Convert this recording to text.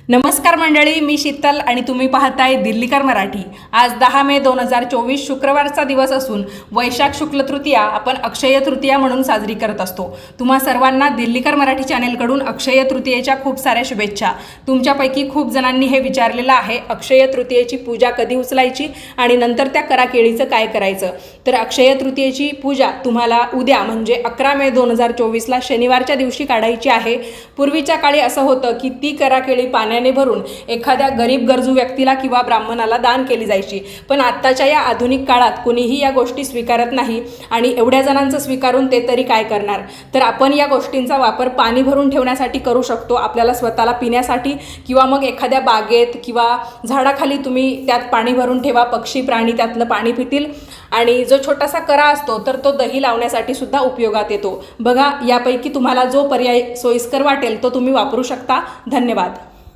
नमस्कार मंडळी, मी शीतल आणि तुम्ही पाहताय दिल्लीकर मराठी। आज 10 मे 2024 शुक्रवारचा दिवस असून वैशाख शुक्ल तृतीया आपण अक्षय तृतीया म्हणून साजरी करत असतो। तुम्हा सर्वांना दिल्लीकर मराठी चॅनलकडून अक्षय तृतीयेच्या खूप साऱ्या शुभेच्छा। तुमच्यापैकी खूप जणांनी हे विचारलेलं आहे, अक्षय तृतीयेची पूजा कधी उचलायची आणि नंतर त्या करा केळीचं काय करायचं। तर अक्षय तृतीयेची पूजा तुम्हाला उद्या म्हणजे 11 मे 2024 ला शनिवारच्या दिवशी काढायची आहे। पूर्वीच्या काळी असं होतं की ती करा केळी पाण्याने भरून एखाद्या गरीब गरजू व्यक्तीला किंवा ब्राह्मणाला दान केली जायची। पण आत्ताच्या या आधुनिक काळात कोणीही या गोष्टी स्वीकारत नाही आणि एवढ्या जणांचं स्वीकारून ते तरी काय करणार। तर आपण या गोष्टींचा वापर पाणी भरून ठेवण्यासाठी करू शकतो, आपल्याला स्वतःला पिण्यासाठी किंवा मग एखाद्या बागेत किंवा झाडाखाली तुम्ही त्यात पाणी भरून ठेवा, पक्षी प्राणी त्यातलं पाणी पितील। आणि जो छोटासा करा असतो तर तो दही लावण्यासाठी सुद्धा उपयोगात येतो। बघा, यापैकी तुम्हाला जो पर्याय सोयीस्कर वाटेल तो तुम्ही वापरू शकता। धन्यवाद।